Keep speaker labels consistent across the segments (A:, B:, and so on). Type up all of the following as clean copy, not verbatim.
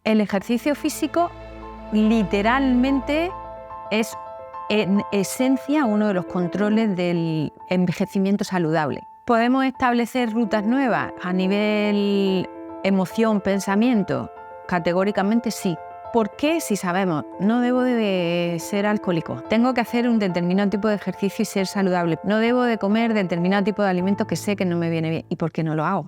A: El ejercicio físico literalmente es en esencia uno de los controles del envejecimiento saludable. ¿Podemos establecer rutas nuevas a nivel emoción, pensamiento? Categóricamente sí. ¿Por qué? Si sabemos, no debo de ser alcohólico, tengo que hacer un determinado tipo de ejercicio y ser saludable, no debo de comer determinado tipo de alimentos que sé que no me viene bien. ¿Y por qué no lo hago?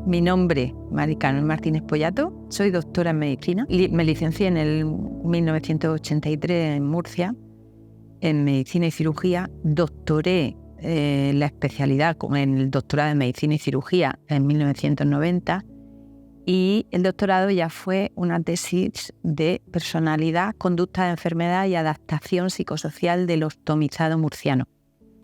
A: Mi nombre, Mari Carmen Martínez Pollato, soy doctora en medicina. Me licencié en el 1983 en Murcia, en medicina y cirugía. Doctoré la especialidad en el doctorado en medicina y cirugía en 1990 y el doctorado ya fue una tesis de personalidad, conducta de enfermedad y adaptación psicosocial del ostomizado murciano.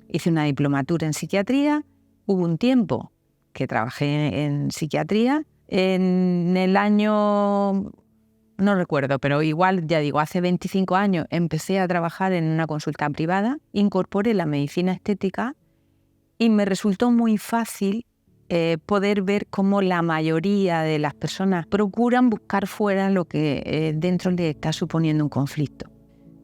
A: Hice una diplomatura en psiquiatría, hubo un tiempo que trabajé en psiquiatría. En el año, no recuerdo, pero igual, ya digo, hace 25 años empecé a trabajar en una consulta privada, incorporé la medicina estética y me resultó muy fácil poder ver cómo la mayoría de las personas procuran buscar fuera lo que dentro les está suponiendo un conflicto.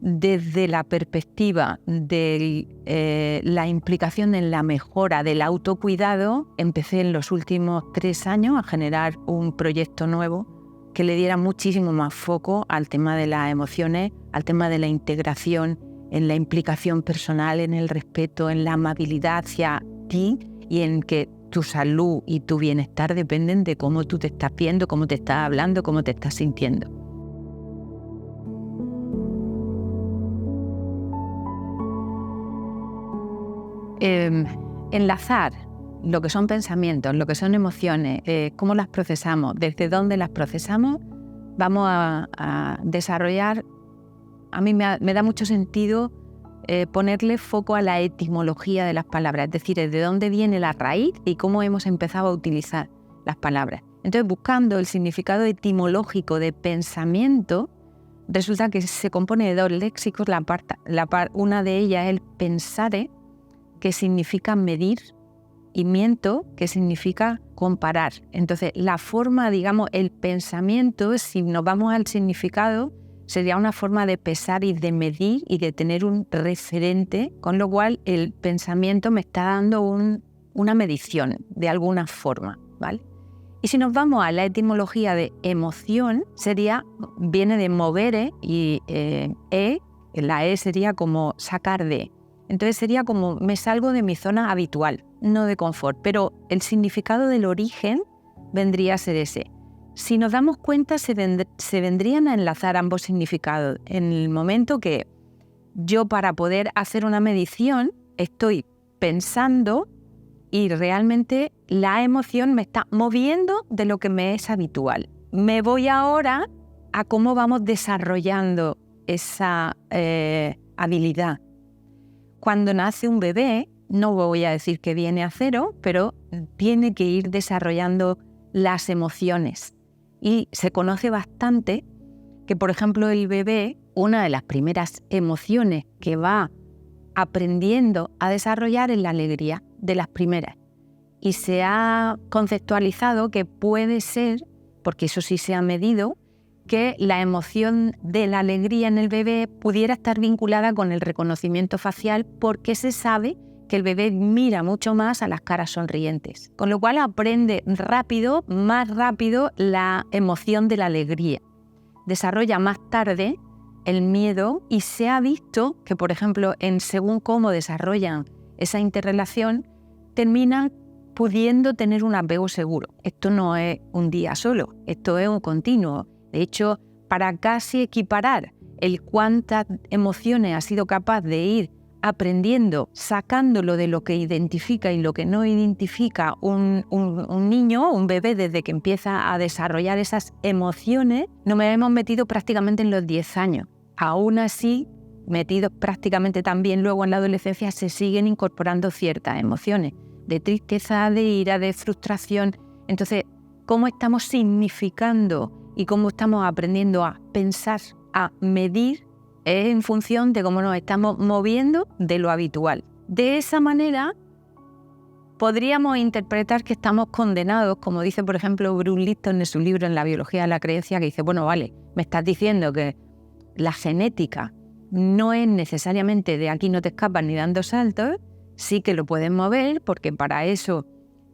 A: Desde la perspectiva de la implicación en la mejora del autocuidado, empecé en los últimos 3 años a generar un proyecto nuevo que le diera muchísimo más foco al tema de las emociones, al tema de la integración, en la implicación personal, en el respeto, en la amabilidad hacia ti y en que tu salud y tu bienestar dependen de cómo tú te estás viendo, cómo te estás hablando, cómo te estás sintiendo. Enlazar lo que son pensamientos, lo que son emociones, cómo las procesamos, desde dónde las procesamos, vamos a desarrollar. A mí me da mucho sentido ponerle foco a la etimología de las palabras, es decir, de dónde viene la raíz y cómo hemos empezado a utilizar las palabras. Entonces, buscando el significado etimológico de pensamiento, resulta que se compone de 2 léxicos. Una de ellas es el pensare, que significa medir, y miento, que significa comparar. Entonces, la forma, digamos, el pensamiento, si nos vamos al significado, sería una forma de pesar y de medir y de tener un referente, con lo cual el pensamiento me está dando una medición de alguna forma, ¿vale? Y si nos vamos a la etimología de emoción, viene de movere y la E sería como sacar de. Entonces sería como me salgo de mi zona habitual, no de confort, pero el significado del origen vendría a ser ese. Si nos damos cuenta, se vendrían a enlazar ambos significados. En el momento que yo, para poder hacer una medición, estoy pensando y realmente la emoción me está moviendo de lo que me es habitual. Me voy ahora a cómo vamos desarrollando esa habilidad. Cuando nace un bebé, no voy a decir que viene a cero, pero tiene que ir desarrollando las emociones. Y se conoce bastante que, por ejemplo, el bebé, una de las primeras emociones que va aprendiendo a desarrollar es la alegría, de las primeras. Y se ha conceptualizado que puede ser, porque eso sí se ha medido, que la emoción de la alegría en el bebé pudiera estar vinculada con el reconocimiento facial, porque se sabe que el bebé mira mucho más a las caras sonrientes, con lo cual aprende más rápido la emoción de la alegría. Desarrolla más tarde el miedo y se ha visto que, por ejemplo, según cómo desarrollan esa interrelación, terminan pudiendo tener un apego seguro. Esto no es un día solo, esto es un continuo. De hecho, para casi equiparar el cuántas emociones ha sido capaz de ir aprendiendo, sacándolo de lo que identifica y lo que no identifica un niño, un bebé, desde que empieza a desarrollar esas emociones, nos hemos metido prácticamente en los 10 años. Aún así, metidos prácticamente también luego en la adolescencia, se siguen incorporando ciertas emociones, de tristeza, de ira, de frustración. Entonces, ¿cómo estamos significando y cómo estamos aprendiendo a pensar, a medir? Es en función de cómo nos estamos moviendo de lo habitual. De esa manera, podríamos interpretar que estamos condenados, como dice, por ejemplo, Bruce Lipton en su libro En la biología de la creencia, que dice, bueno, vale, me estás diciendo que la genética no es necesariamente de aquí no te escapas ni dando saltos, sí que lo puedes mover, porque para eso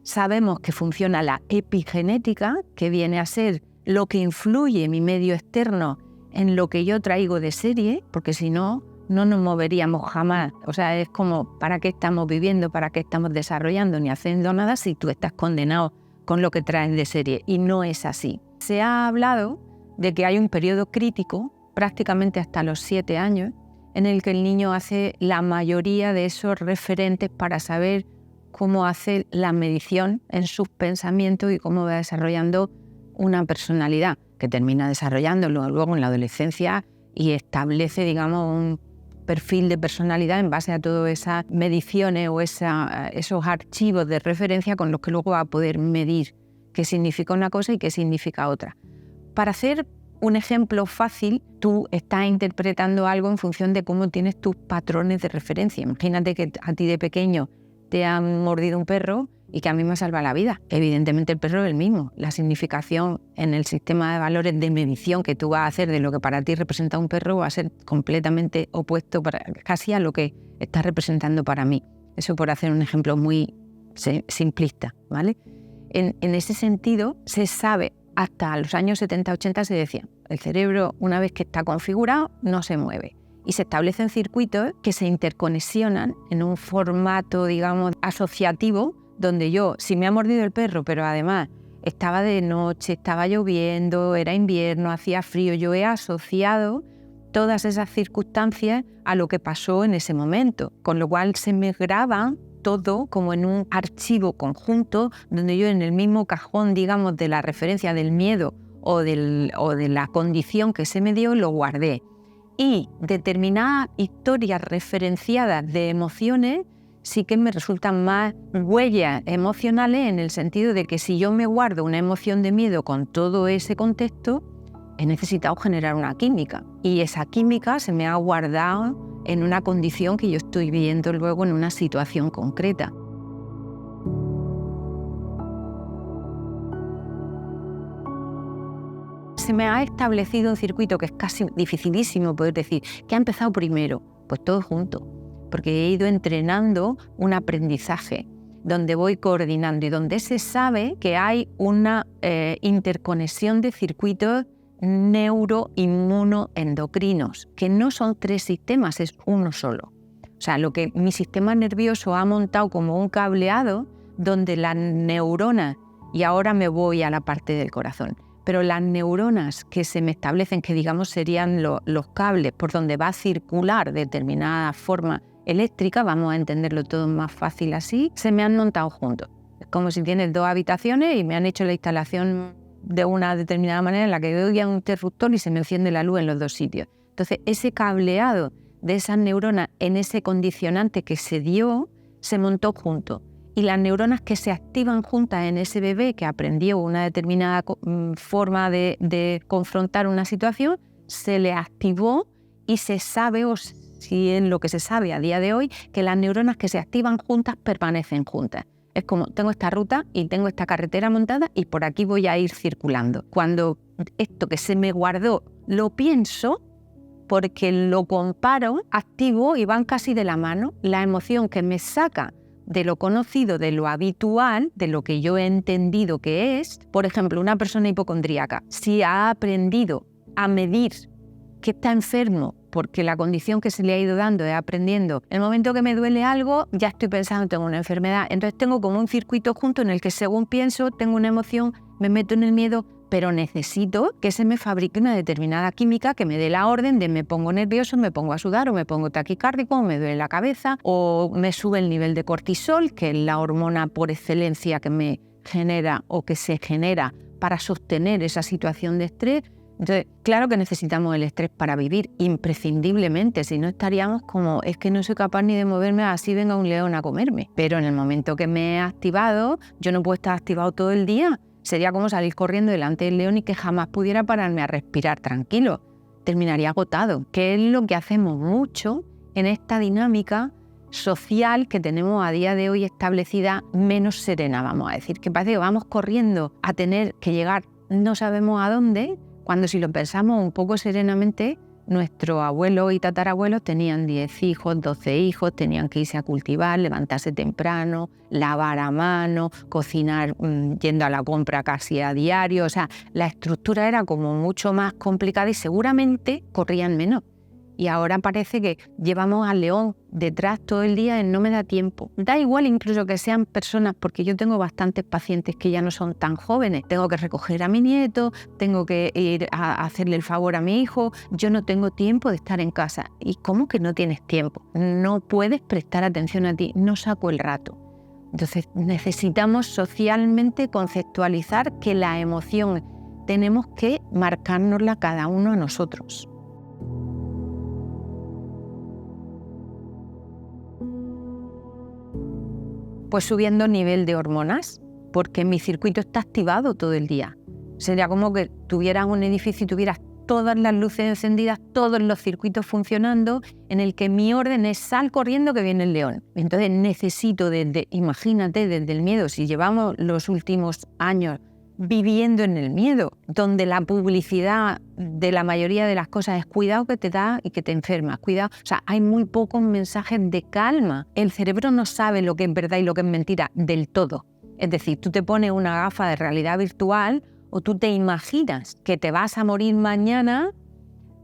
A: sabemos que funciona la epigenética, que viene a ser lo que influye mi medio externo en lo que yo traigo de serie, porque si no, no nos moveríamos jamás. O sea, es como, ¿para qué estamos viviendo? ¿Para qué estamos desarrollando ni haciendo nada si tú estás condenado con lo que traes de serie? Y no es así. Se ha hablado de que hay un periodo crítico, prácticamente hasta los 7 años, en el que el niño hace la mayoría de esos referentes para saber cómo hace la medición en sus pensamientos y cómo va desarrollando una personalidad, que termina desarrollándolo luego en la adolescencia y establece, digamos, un perfil de personalidad en base a todas esas mediciones o esos archivos de referencia con los que luego va a poder medir qué significa una cosa y qué significa otra. Para hacer un ejemplo fácil, tú estás interpretando algo en función de cómo tienes tus patrones de referencia. Imagínate que a ti de pequeño te ha mordido un perro y que a mí me salva la vida. Evidentemente el perro es el mismo. La significación en el sistema de valores de medición que tú vas a hacer de lo que para ti representa un perro va a ser completamente opuesto casi a lo que está representando para mí. Eso por hacer un ejemplo muy simplista, ¿vale? En ese sentido, se sabe, hasta los años 70-80 se decía, el cerebro una vez que está configurado no se mueve. Y se establecen circuitos que se interconexionan en un formato, digamos, asociativo, donde yo, si me ha mordido el perro, pero además estaba de noche, estaba lloviendo, era invierno, hacía frío, yo he asociado todas esas circunstancias a lo que pasó en ese momento, con lo cual se me graba todo como en un archivo conjunto, donde yo en el mismo cajón, digamos, de la referencia del miedo o de la condición que se me dio, lo guardé. Y determinadas historias referenciadas de emociones sí que me resultan más huellas emocionales, en el sentido de que si yo me guardo una emoción de miedo con todo ese contexto, he necesitado generar una química. Y esa química se me ha guardado en una condición que yo estoy viviendo luego en una situación concreta. Se me ha establecido un circuito que es casi dificilísimo poder decir ¿qué ha empezado primero? Pues todo junto, porque he ido entrenando un aprendizaje donde voy coordinando y donde se sabe que hay una interconexión de circuitos neuroinmunoendocrinos, que no son 3 sistemas, es uno solo. O sea, lo que mi sistema nervioso ha montado como un cableado donde las neuronas, y ahora me voy a la parte del corazón, pero las neuronas que se me establecen, que digamos serían los cables por donde va a circular determinada forma eléctrica, vamos a entenderlo todo más fácil así, se me han montado juntos. Es como si tienes 2 habitaciones y me han hecho la instalación de una determinada manera en la que doy a un interruptor y se me enciende la luz en los 2 sitios. Entonces, ese cableado de esas neuronas en ese condicionante que se dio, se montó junto. Y las neuronas que se activan juntas en ese bebé que aprendió una determinada forma de confrontar una situación, se le activó y se sabe, o si es lo que se sabe a día de hoy, que las neuronas que se activan juntas permanecen juntas. Es como, tengo esta ruta y tengo esta carretera montada y por aquí voy a ir circulando. Cuando esto que se me guardó lo pienso, porque lo comparo, activo y van casi de la mano, la emoción que me saca de lo conocido, de lo habitual, de lo que yo he entendido que es. Por ejemplo, una persona hipocondríaca, si ha aprendido a medir que está enfermo porque la condición que se le ha ido dando es aprendiendo, el momento que me duele algo, ya estoy pensando tengo una enfermedad. Entonces tengo como un circuito junto en el que según pienso, tengo una emoción, me meto en el miedo, pero necesito que se me fabrique una determinada química que me dé la orden de me pongo nervioso, me pongo a sudar o me pongo taquicárdico o me duele la cabeza o me sube el nivel de cortisol, que es la hormona por excelencia que me genera o que se genera para sostener esa situación de estrés. Entonces, claro que necesitamos el estrés para vivir, imprescindiblemente, si no estaríamos como, es que no soy capaz ni de moverme, así venga un león a comerme. Pero en el momento que me he activado, yo no puedo estar activado todo el día. Sería como salir corriendo delante del león y que jamás pudiera pararme a respirar tranquilo. Terminaría agotado, que es lo que hacemos mucho en esta dinámica social que tenemos a día de hoy establecida menos serena, vamos a decir, que parece que vamos corriendo a tener que llegar no sabemos a dónde, cuando si lo pensamos un poco serenamente, nuestros abuelos y tatarabuelos tenían 10 hijos, 12 hijos, tenían que irse a cultivar, levantarse temprano, lavar a mano, cocinar yendo a la compra casi a diario. O sea, la estructura era como mucho más complicada y seguramente corrían menos. Y ahora parece que llevamos al león detrás todo el día en no me da tiempo. Da igual incluso que sean personas, porque yo tengo bastantes pacientes que ya no son tan jóvenes. Tengo que recoger a mi nieto, tengo que ir a hacerle el favor a mi hijo. Yo no tengo tiempo de estar en casa. ¿Y cómo que no tienes tiempo? No puedes prestar atención a ti, no saco el rato. Entonces necesitamos socialmente conceptualizar que la emoción tenemos que marcárnosla cada uno a nosotros. Pues subiendo nivel de hormonas, porque mi circuito está activado todo el día. Sería como que tuvieras un edificio y tuvieras todas las luces encendidas, todos los circuitos funcionando, en el que mi orden es sal corriendo que viene el león. Entonces necesito imagínate, desde el miedo, si llevamos los últimos años viviendo en el miedo, donde la publicidad de la mayoría de las cosas es cuidado que te da y que te enfermas, cuidado. O sea, hay muy pocos mensajes de calma. El cerebro no sabe lo que es verdad y lo que es mentira del todo. Es decir, tú te pones una gafa de realidad virtual o tú te imaginas que te vas a morir mañana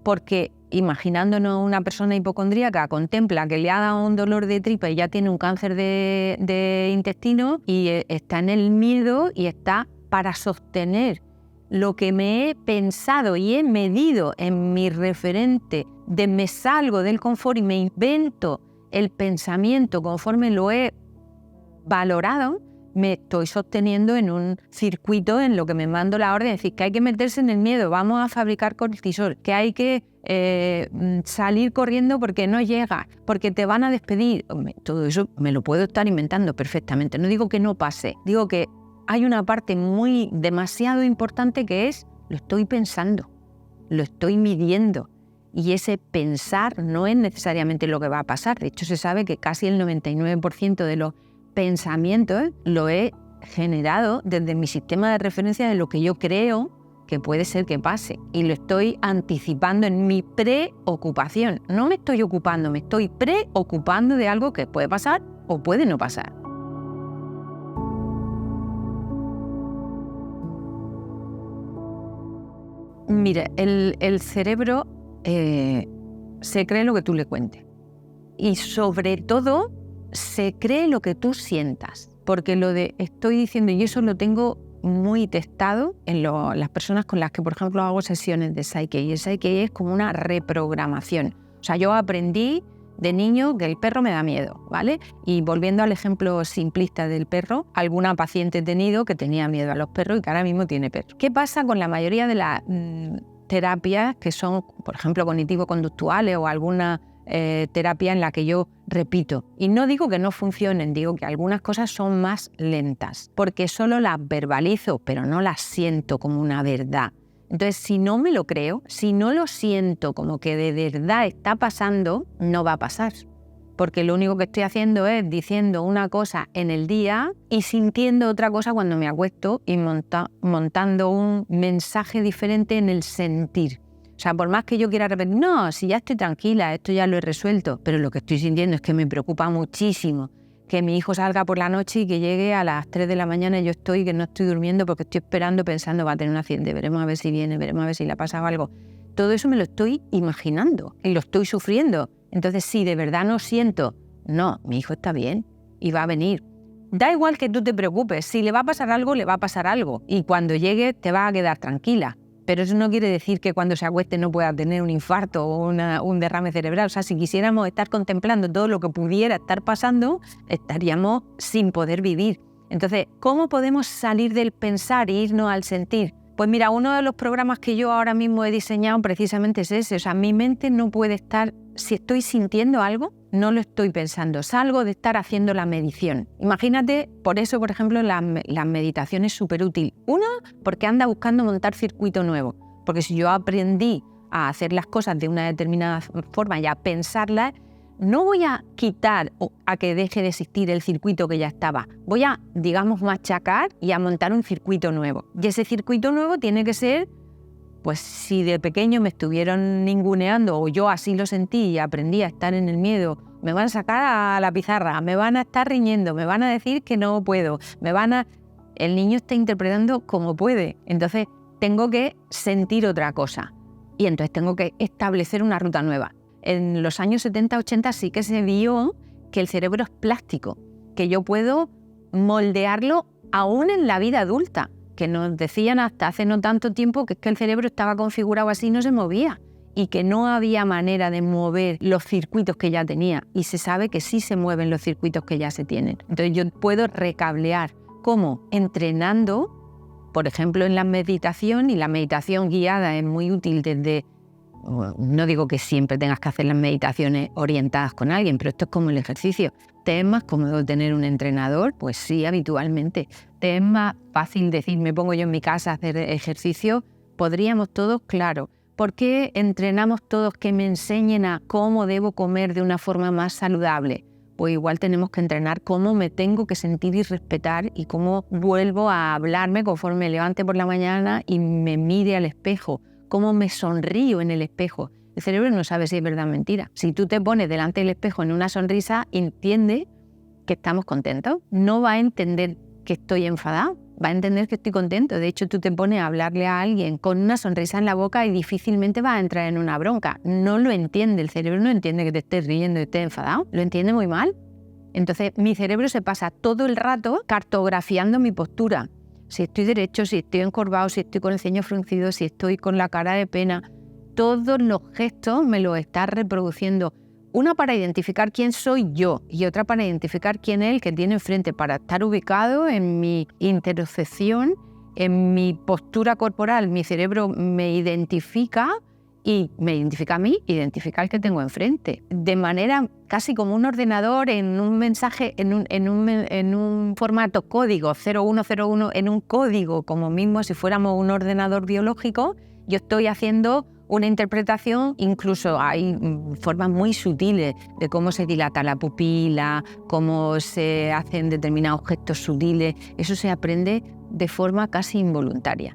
A: porque, imaginándonos una persona hipocondríaca, contempla que le ha dado un dolor de tripa y ya tiene un cáncer de intestino y está en el miedo y está para sostener lo que me he pensado y he medido en mi referente, me salgo del confort y me invento el pensamiento conforme lo he valorado, me estoy sosteniendo en un circuito en lo que me mando la orden, es decir, que hay que meterse en el miedo, vamos a fabricar cortisol, que hay que salir corriendo porque no llegas, porque te van a despedir. Todo eso me lo puedo estar inventando perfectamente, no digo que no pase, digo que hay una parte demasiado importante que es, lo estoy pensando, lo estoy midiendo. Y ese pensar no es necesariamente lo que va a pasar. De hecho, se sabe que casi el 99% de los pensamientos lo he generado desde mi sistema de referencia de lo que yo creo que puede ser que pase. Y lo estoy anticipando en mi preocupación. No me estoy ocupando, me estoy preocupando de algo que puede pasar o puede no pasar. Mira, el cerebro se cree lo que tú le cuentes y sobre todo se cree lo que tú sientas, porque lo de estoy diciendo, y eso lo tengo muy testado en las personas con las que, por ejemplo, hago sesiones de Psyche, y el Psyche es como una reprogramación. O sea, yo aprendí de niño que el perro me da miedo, ¿vale? Y volviendo al ejemplo simplista del perro, alguna paciente he tenido que tenía miedo a los perros y que ahora mismo tiene perro. ¿Qué pasa con la mayoría de las terapias que son, por ejemplo, cognitivo-conductuales o alguna terapia en la que yo repito? Y no digo que no funcionen, digo que algunas cosas son más lentas, porque solo las verbalizo, pero no las siento como una verdad. Entonces, si no me lo creo, si no lo siento como que de verdad está pasando, no va a pasar. Porque lo único que estoy haciendo es diciendo una cosa en el día y sintiendo otra cosa cuando me acuesto y montando un mensaje diferente en el sentir. O sea, por más que yo quiera repetir, no, si ya estoy tranquila, esto ya lo he resuelto, pero lo que estoy sintiendo es que me preocupa muchísimo que mi hijo salga por la noche y que llegue a las 3 de la mañana y yo que no estoy durmiendo porque estoy esperando pensando va a tener un accidente, veremos a ver si viene, veremos a ver si le ha pasado algo. Todo eso me lo estoy imaginando y lo estoy sufriendo. Entonces, si de verdad no siento, no, mi hijo está bien y va a venir. Da igual que tú te preocupes, si le va a pasar algo, le va a pasar algo y cuando llegue te vas a quedar tranquila. Pero eso no quiere decir que cuando se acueste no pueda tener un infarto o un derrame cerebral. O sea, si quisiéramos estar contemplando todo lo que pudiera estar pasando, estaríamos sin poder vivir. Entonces, ¿cómo podemos salir del pensar e irnos al sentir? Pues mira, uno de los programas que yo ahora mismo he diseñado precisamente es ese. O sea, mi mente no puede estar, si estoy sintiendo algo, no lo estoy pensando. Salgo de estar haciendo la medición. Imagínate, por eso, por ejemplo, la meditación es súper útil. Una, porque anda buscando montar circuito nuevo. Porque si yo aprendí a hacer las cosas de una determinada forma y a pensarlas, no voy a quitar o a que deje de existir el circuito que ya estaba. Voy a, digamos, machacar y a montar un circuito nuevo. Y ese circuito nuevo tiene que ser, pues si de pequeño me estuvieron ninguneando o yo así lo sentí y aprendí a estar en el miedo, me van a sacar a la pizarra, me van a estar riñendo, me van a decir que no puedo, El niño está interpretando como puede, entonces tengo que sentir otra cosa y entonces tengo que establecer una ruta nueva. En los años 70-80 sí que se vio que el cerebro es plástico, que yo puedo moldearlo aún en la vida adulta, que nos decían hasta hace no tanto tiempo que es que el cerebro estaba configurado así y no se movía y que no había manera de mover los circuitos que ya tenía, y se sabe que sí se mueven los circuitos que ya se tienen. Entonces yo puedo recablear. ¿Cómo? Entrenando, por ejemplo, en la meditación, y la meditación guiada es muy útil desde... No digo que siempre tengas que hacer las meditaciones orientadas con alguien, pero esto es como el ejercicio. ¿Te es más cómodo tener un entrenador? Pues sí, habitualmente. ¿Te es más fácil decir, me pongo yo en mi casa a hacer ejercicio? Podríamos todos, claro. ¿Por qué entrenamos todos que me enseñen a cómo debo comer de una forma más saludable? Pues igual tenemos que entrenar cómo me tengo que sentir y respetar y cómo vuelvo a hablarme conforme me levante por la mañana y me mire al espejo, cómo me sonrío en el espejo. El cerebro no sabe si es verdad o mentira. Si tú te pones delante del espejo en una sonrisa, entiende que estamos contentos. No va a entender que estoy enfadado, va a entender que estoy contento. De hecho, tú te pones a hablarle a alguien con una sonrisa en la boca y difícilmente vas a entrar en una bronca. No lo entiende, el cerebro no entiende que te estés riendo y estés enfadado, lo entiende muy mal. Entonces, mi cerebro se pasa todo el rato cartografiando mi postura. Si estoy derecho, si estoy encorvado, si estoy con el ceño fruncido, si estoy con la cara de pena. Todos los gestos me los está reproduciendo. Una para identificar quién soy yo y otra para identificar quién es el que tiene enfrente, para estar ubicado en mi interocepción, en mi postura corporal. Mi cerebro me identifica y me identifica a mí, identifica al que tengo enfrente. De manera casi como un ordenador en un mensaje, en un formato código, 0101, en un código, como mismo si fuéramos un ordenador biológico, yo estoy haciendo una interpretación. Incluso hay formas muy sutiles de cómo se dilata la pupila, cómo se hacen determinados gestos sutiles. Eso se aprende de forma casi involuntaria.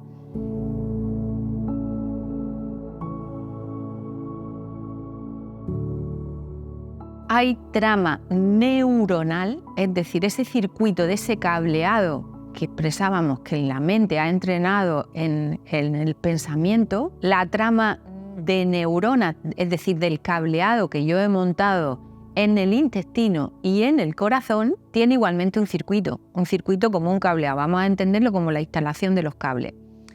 A: Hay trama neuronal, es decir, ese circuito de ese cableado que expresábamos que la mente ha entrenado en el pensamiento. La trama de neuronas, es decir, del cableado que yo he montado en el intestino y en el corazón, tiene igualmente un circuito como un cableado. Vamos a entenderlo como la instalación de los cables,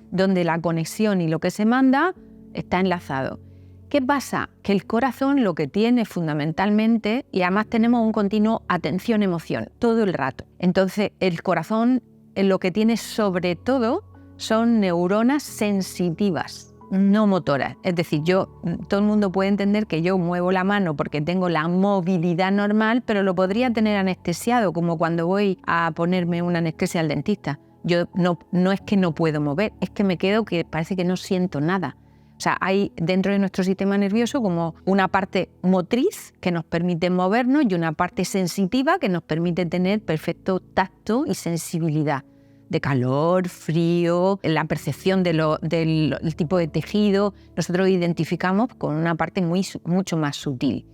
A: donde la conexión y lo que se manda está enlazado. ¿Qué pasa? Que el corazón lo que tiene fundamentalmente, y además tenemos un continuo atención-emoción todo el rato. Entonces el corazón lo que tiene sobre todo son neuronas sensitivas, no motoras. Es decir, todo el mundo puede entender que yo muevo la mano porque tengo la movilidad normal, pero lo podría tener anestesiado, como cuando voy a ponerme una anestesia al dentista. Yo no es que no puedo mover, es que me quedo que parece que no siento nada. O sea, hay dentro de nuestro sistema nervioso como una parte motriz que nos permite movernos y una parte sensitiva que nos permite tener perfecto tacto y sensibilidad de calor, frío, la percepción del tipo de tejido. Nosotros identificamos con una parte mucho más sutil.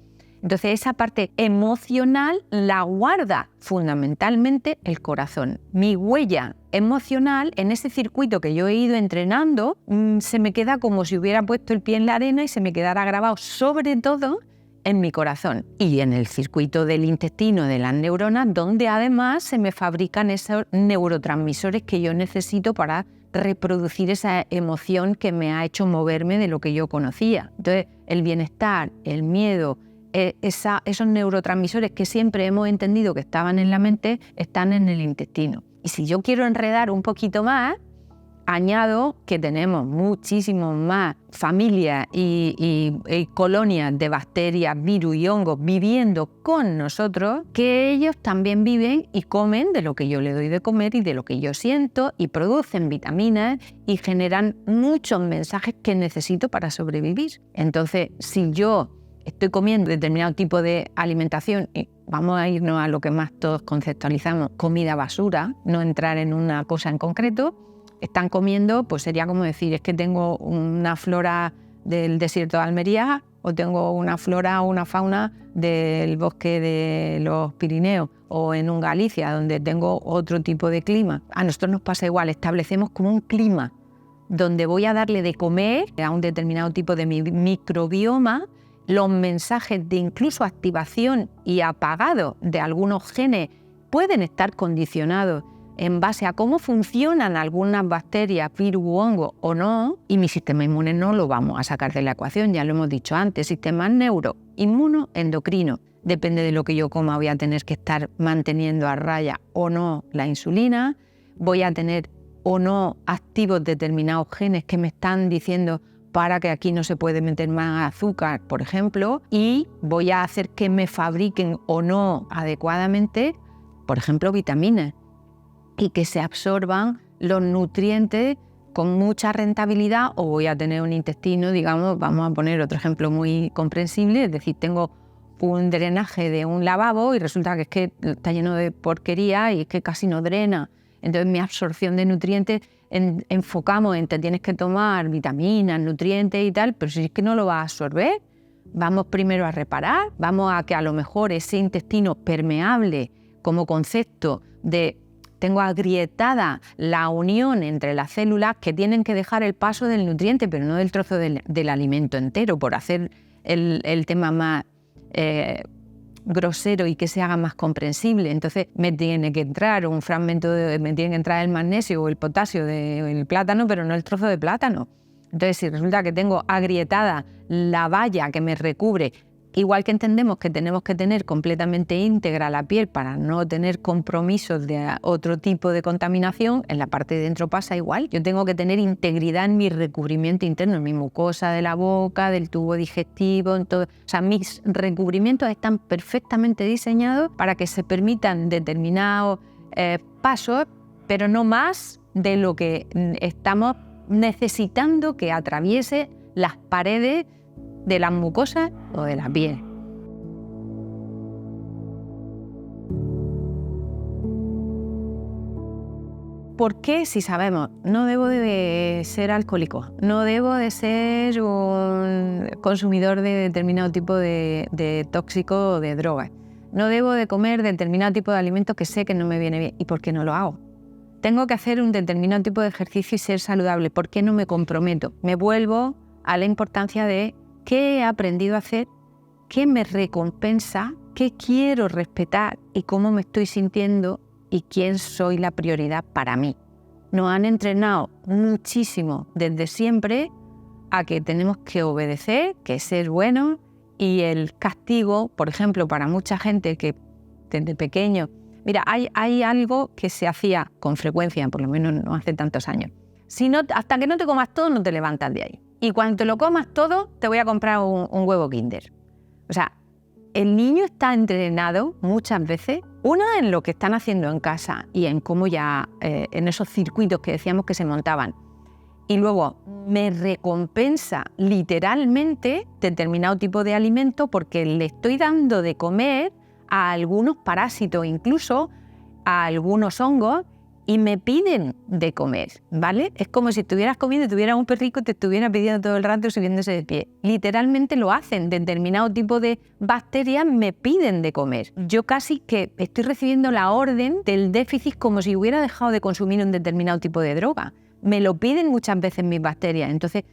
A: Entonces esa parte emocional la guarda fundamentalmente el corazón. Mi huella emocional en ese circuito que yo he ido entrenando se me queda como si hubiera puesto el pie en la arena y se me quedara grabado sobre todo en mi corazón y en el circuito del intestino, de las neuronas, donde además se me fabrican esos neurotransmisores que yo necesito para reproducir esa emoción que me ha hecho moverme de lo que yo conocía. Entonces el bienestar, el miedo, esos neurotransmisores que siempre hemos entendido que estaban en la mente, están en el intestino. Y si yo quiero enredar un poquito más, añado que tenemos muchísimo más familias y colonias de bacterias, virus y hongos viviendo con nosotros, que ellos también viven y comen de lo que yo le doy de comer y de lo que yo siento, y producen vitaminas y generan muchos mensajes que necesito para sobrevivir. Entonces, si yo estoy comiendo determinado tipo de alimentación, y vamos a irnos a lo que más todos conceptualizamos, comida basura, no entrar en una cosa en concreto, están comiendo, pues sería como decir, es que tengo una flora del desierto de Almería o tengo una flora o una fauna del bosque de los Pirineos o en un Galicia, donde tengo otro tipo de clima. A nosotros nos pasa igual, establecemos como un clima donde voy a darle de comer a un determinado tipo de microbioma. Los mensajes de incluso activación y apagado de algunos genes pueden estar condicionados en base a cómo funcionan algunas bacterias, virus u hongos o no, y mi sistema inmune no lo vamos a sacar de la ecuación, ya lo hemos dicho antes, sistema neuroinmunoendocrino. Depende de lo que yo coma, voy a tener que estar manteniendo a raya o no la insulina, voy a tener o no activos determinados genes que me están diciendo para que aquí no se puede meter más azúcar, por ejemplo, y voy a hacer que me fabriquen o no adecuadamente, por ejemplo, vitaminas, y que se absorban los nutrientes con mucha rentabilidad, o voy a tener un intestino, digamos, vamos a poner otro ejemplo muy comprensible, es decir, tengo un drenaje de un lavabo y resulta que es que está lleno de porquería y es que casi no drena. Entonces mi absorción de nutrientes enfocamos en te tienes que tomar vitaminas, nutrientes y tal, pero si es que no lo vas a absorber, vamos primero a reparar, vamos a que a lo mejor ese intestino permeable como concepto de tengo agrietada la unión entre las células que tienen que dejar el paso del nutriente, pero no del trozo del alimento entero, por hacer el tema más grosero y que se haga más comprensible. Entonces me tiene que entrar un fragmento, me tiene que entrar el magnesio o el potasio del plátano, pero no el trozo de plátano. Entonces si resulta que tengo agrietada la valla que me recubre, igual que entendemos que tenemos que tener completamente íntegra la piel para no tener compromisos de otro tipo de contaminación, en la parte de dentro pasa igual. Yo tengo que tener integridad en mi recubrimiento interno, en mi mucosa de la boca, del tubo digestivo, en todo. O sea, mis recubrimientos están perfectamente diseñados para que se permitan determinados pasos, pero no más de lo que estamos necesitando que atraviese las paredes de las mucosas o de la piel. ¿Por qué? Si sabemos, no debo de ser alcohólico, no debo de ser un consumidor de determinado tipo de tóxico o de drogas, no debo de comer determinado tipo de alimentos que sé que no me viene bien. ¿Y por qué no lo hago? Tengo que hacer un determinado tipo de ejercicio y ser saludable. ¿Por qué no me comprometo? Me vuelvo a la importancia de qué he aprendido a hacer, qué me recompensa, qué quiero respetar y cómo me estoy sintiendo y quién soy la prioridad para mí. Nos han entrenado muchísimo desde siempre a que tenemos que obedecer, que ser bueno, y el castigo, por ejemplo, para mucha gente que desde pequeño... Mira, hay algo que se hacía con frecuencia, por lo menos no hace tantos años. Si no, hasta que no te comas todo, no te levantas de ahí. Y cuando te lo comas todo, te voy a comprar un huevo Kinder. O sea, el niño está entrenado muchas veces, una en lo que están haciendo en casa y en cómo ya, en esos circuitos que decíamos que se montaban. Y luego me recompensa literalmente determinado tipo de alimento porque le estoy dando de comer a algunos parásitos, incluso a algunos hongos, y me piden de comer, ¿vale? Es como si estuvieras comiendo y tuvieras un perrico y te estuviera pidiendo todo el rato subiéndose de pie. Literalmente lo hacen, determinado tipo de bacterias me piden de comer. Yo casi que estoy recibiendo la orden del déficit como si hubiera dejado de consumir un determinado tipo de droga. Me lo piden muchas veces mis bacterias. Entonces,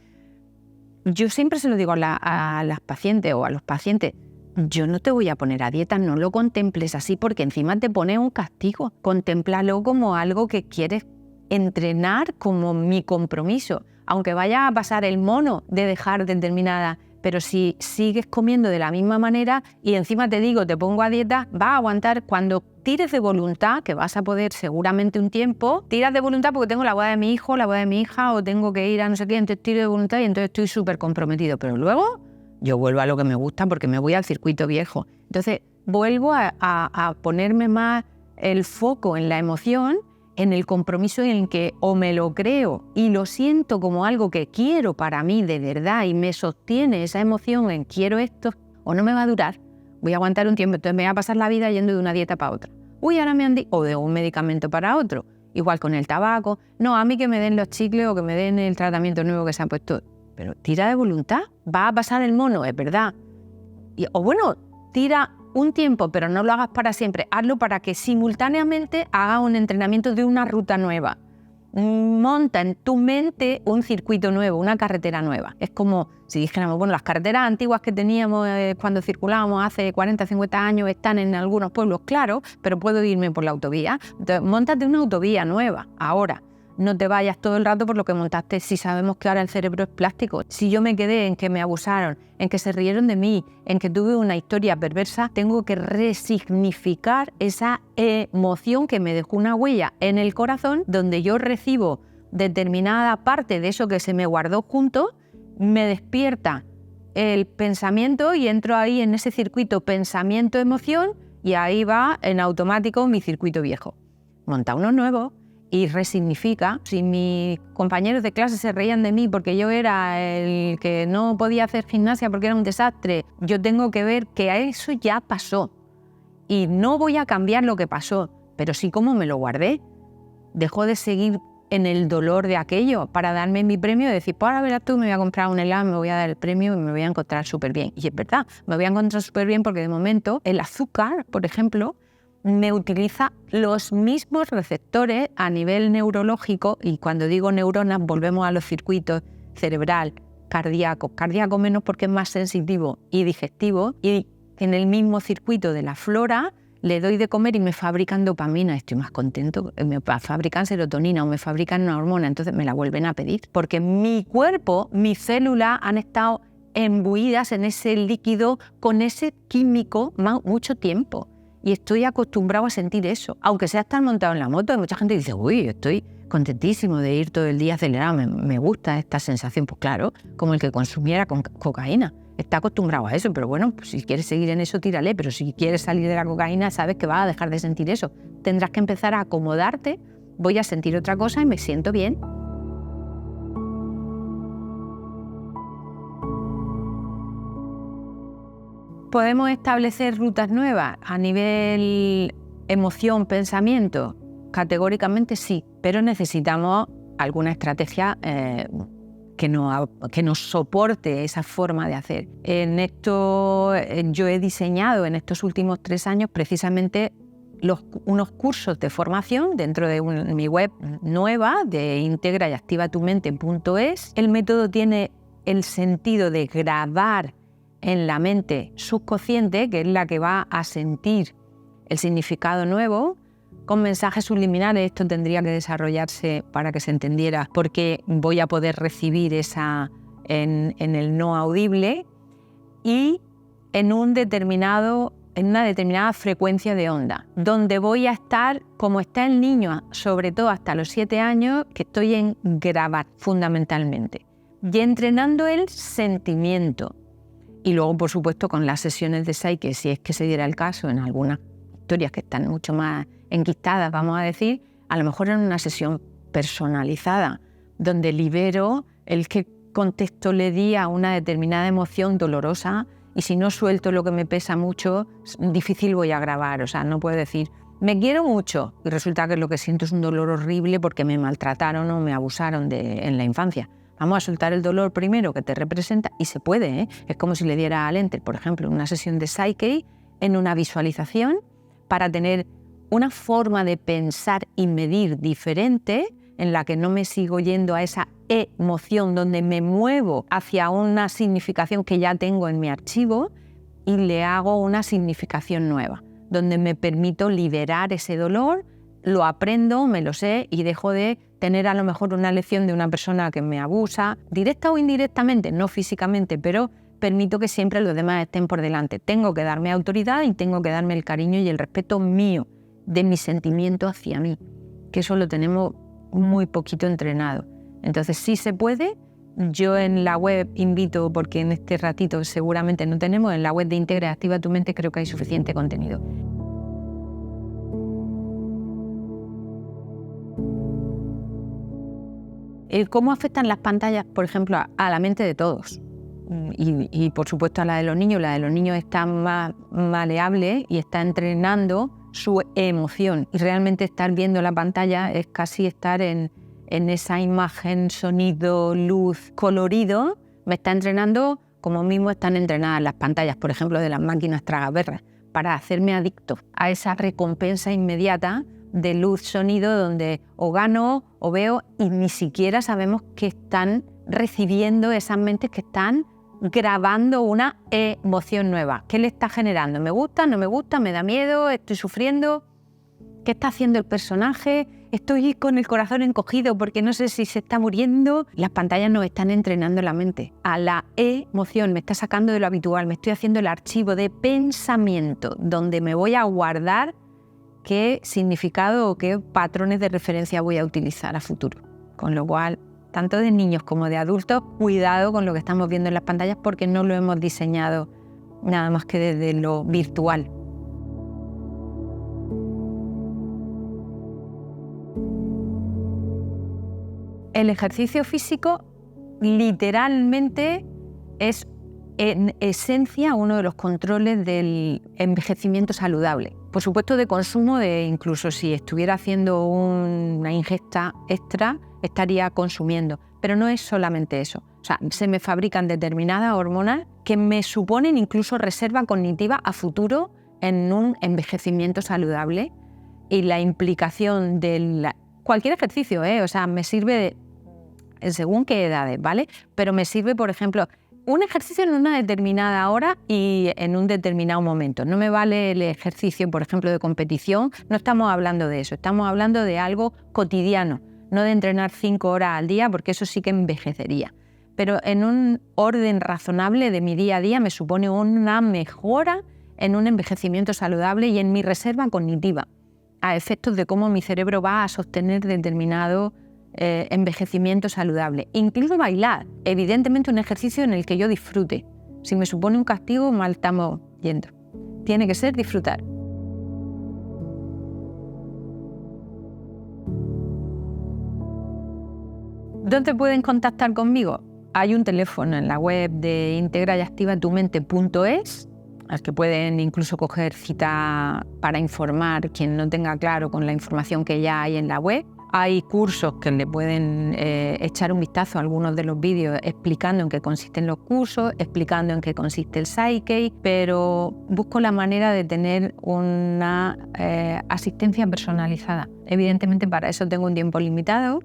A: yo siempre se lo digo a las pacientes o a los pacientes, yo no te voy a poner a dieta, no lo contemples así porque encima te pone un castigo. Contémplalo como algo que quieres entrenar como mi compromiso. Aunque vaya a pasar el mono de dejar determinada, pero si sigues comiendo de la misma manera y encima te digo, te pongo a dieta, vas a aguantar cuando tires de voluntad, que vas a poder seguramente un tiempo, tiras de voluntad porque tengo la boda de mi hijo, la boda de mi hija o tengo que ir a no sé qué, entonces tiro de voluntad y entonces estoy súper comprometido. Pero luego yo vuelvo a lo que me gusta porque me voy al circuito viejo. Entonces vuelvo a ponerme más el foco en la emoción, en el compromiso en el que o me lo creo y lo siento como algo que quiero para mí de verdad y me sostiene esa emoción en quiero esto, o no me va a durar, voy a aguantar un tiempo, entonces me voy a pasar la vida yendo de una dieta para otra. Uy, ahora me han dicho, o de un medicamento para otro, igual con el tabaco, no, a mí que me den los chicles o que me den el tratamiento nuevo que se han puesto, pero tira de voluntad, va a pasar el mono, es verdad. O bueno, tira un tiempo, pero no lo hagas para siempre, hazlo para que simultáneamente hagas un entrenamiento de una ruta nueva. Monta en tu mente un circuito nuevo, una carretera nueva. Es como si dijéramos, bueno, las carreteras antiguas que teníamos cuando circulábamos hace 40, 50 años están en algunos pueblos, claro, pero puedo irme por la autovía. Entonces, móntate una autovía nueva, ahora. No te vayas todo el rato por lo que montaste si sabemos que ahora el cerebro es plástico. Si yo me quedé en que me abusaron, en que se rieron de mí, en que tuve una historia perversa, tengo que resignificar esa emoción que me dejó una huella en el corazón, donde yo recibo determinada parte de eso que se me guardó junto, me despierta el pensamiento y entro ahí en ese circuito pensamiento-emoción y ahí va en automático mi circuito viejo. Monta uno nuevo y resignifica. Si mis compañeros de clase se reían de mí porque yo era el que no podía hacer gimnasia porque era un desastre, yo tengo que ver que eso ya pasó y no voy a cambiar lo que pasó, pero sí como me lo guardé. Dejo de seguir en el dolor de aquello para darme mi premio y decir, pues ahora verás tú, me voy a comprar un helado, me voy a dar el premio y me voy a encontrar súper bien. Y es verdad, me voy a encontrar súper bien porque de momento el azúcar, por ejemplo, me utiliza los mismos receptores a nivel neurológico, y cuando digo neuronas volvemos a los circuitos cerebral, cardíaco menos porque es más sensitivo y digestivo, y en el mismo circuito de la flora le doy de comer y me fabrican dopamina, estoy más contento, me fabrican serotonina o me fabrican una hormona, entonces me la vuelven a pedir, porque mi cuerpo, mis células han estado embuidas en ese líquido con ese químico mucho tiempo. Y estoy acostumbrado a sentir eso, aunque sea estar montado en la moto. Hay mucha gente que dice, uy, estoy contentísimo de ir todo el día acelerado, me gusta esta sensación. Pues claro, como el que consumiera cocaína. Está acostumbrado a eso, pero bueno, pues si quieres seguir en eso, tírale. Pero si quieres salir de la cocaína, sabes que vas a dejar de sentir eso. Tendrás que empezar a acomodarte, voy a sentir otra cosa y me siento bien. ¿Podemos establecer rutas nuevas a nivel emoción, pensamiento? Categóricamente sí, pero necesitamos alguna estrategia que nos soporte esa forma de hacer. En esto yo he diseñado en estos últimos 3 años precisamente unos cursos de formación dentro de mi web nueva de integrayactivatumente.es. El método tiene el sentido de grabar en la mente subconsciente, que es la que va a sentir el significado nuevo, con mensajes subliminales. Esto tendría que desarrollarse para que se entendiera, porque voy a poder recibir esa en el no audible y en una determinada frecuencia de onda, donde voy a estar como está el niño, sobre todo hasta los 7 años, que estoy en grabar fundamentalmente, y entrenando el sentimiento. Y luego, por supuesto, con las sesiones de Psyche, si es que se diera el caso, en algunas historias que están mucho más enquistadas, vamos a decir, a lo mejor en una sesión personalizada, donde libero el qué contexto le di a una determinada emoción dolorosa, y si no suelto lo que me pesa mucho, difícil voy a grabar. O sea, no puedo decir, me quiero mucho, y resulta que lo que siento es un dolor horrible porque me maltrataron o me abusaron en la infancia. Vamos a soltar el dolor primero que te representa, y se puede, ¿eh? Es como si le diera al enter, por ejemplo, una sesión de Psyche, en una visualización, para tener una forma de pensar y medir diferente, en la que no me sigo yendo a esa emoción, donde me muevo hacia una significación que ya tengo en mi archivo y le hago una significación nueva, donde me permito liberar ese dolor, lo aprendo, me lo sé y dejo de tener a lo mejor una lección de una persona que me abusa, directa o indirectamente, no físicamente, pero permito que siempre los demás estén por delante. Tengo que darme autoridad y tengo que darme el cariño y el respeto mío, de mi sentimiento hacia mí, que eso lo tenemos muy poquito entrenado. Entonces sí se puede. Yo en la web invito, porque en este ratito seguramente no tenemos, en la web de Integra y Activa tu Mente creo que hay suficiente contenido. ¿Cómo afectan las pantallas, por ejemplo, a la mente de todos? y por supuesto la de los niños está más maleable y está entrenando su emoción. Y realmente estar viendo la pantalla es casi estar en esa imagen, sonido, luz, colorido. Me está entrenando como mismo están entrenadas las pantallas, por ejemplo, de las máquinas tragaperras, para hacerme adicto a esa recompensa inmediata de luz, sonido, donde o gano o veo y ni siquiera sabemos que están recibiendo esas mentes que están grabando una emoción nueva. ¿Qué le está generando? ¿Me gusta? ¿No me gusta? ¿Me da miedo? ¿Estoy sufriendo? ¿Qué está haciendo el personaje? Estoy con el corazón encogido porque no sé si se está muriendo. Las pantallas nos están entrenando la mente a la emoción, me está sacando de lo habitual, me estoy haciendo el archivo de pensamiento donde me voy a guardar qué significado o qué patrones de referencia voy a utilizar a futuro. Con lo cual, tanto de niños como de adultos, cuidado con lo que estamos viendo en las pantallas porque no lo hemos diseñado nada más que desde lo virtual. El ejercicio físico literalmente es en esencia uno de los controles del envejecimiento saludable. Por supuesto de consumo, incluso si estuviera haciendo una ingesta extra, estaría consumiendo. Pero no es solamente eso. O sea, se me fabrican determinadas hormonas que me suponen incluso reserva cognitiva a futuro en un envejecimiento saludable. Y la implicación de cualquier ejercicio, o sea, me sirve según qué edades, ¿vale? Pero me sirve, por ejemplo, un ejercicio en una determinada hora y en un determinado momento. No me vale el ejercicio, por ejemplo, de competición. No estamos hablando de eso. Estamos hablando de algo cotidiano, no de entrenar 5 horas al día, porque eso sí que envejecería. Pero en un orden razonable de mi día a día me supone una mejora en un envejecimiento saludable y en mi reserva cognitiva, a efectos de cómo mi cerebro va a sostener determinado envejecimiento saludable. Incluso bailar, evidentemente un ejercicio en el que yo disfrute. Si me supone un castigo, mal estamos yendo. Tiene que ser disfrutar. ¿Dónde pueden contactar conmigo? Hay un teléfono en la web de integrayactivatumente.es, al que pueden incluso coger cita para informar quien no tenga claro con la información que ya hay en la web. Hay cursos que le pueden echar un vistazo a algunos de los vídeos explicando en qué consisten los cursos, explicando en qué consiste el Psyche, pero busco la manera de tener una asistencia personalizada. Evidentemente para eso tengo un tiempo limitado.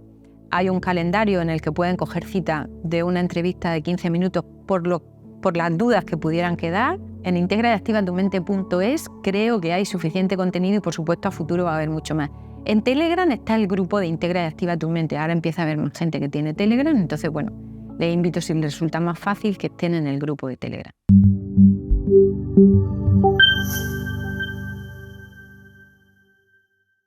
A: Hay un calendario en el que pueden coger cita de una entrevista de 15 minutos por las dudas que pudieran quedar. En integrayactivatumente.es creo que hay suficiente contenido y por supuesto a futuro va a haber mucho más. En Telegram está el grupo de Integra y Activa tu Mente. Ahora empieza a haber más gente que tiene Telegram, entonces bueno, les invito si les resulta más fácil que estén en el grupo de Telegram.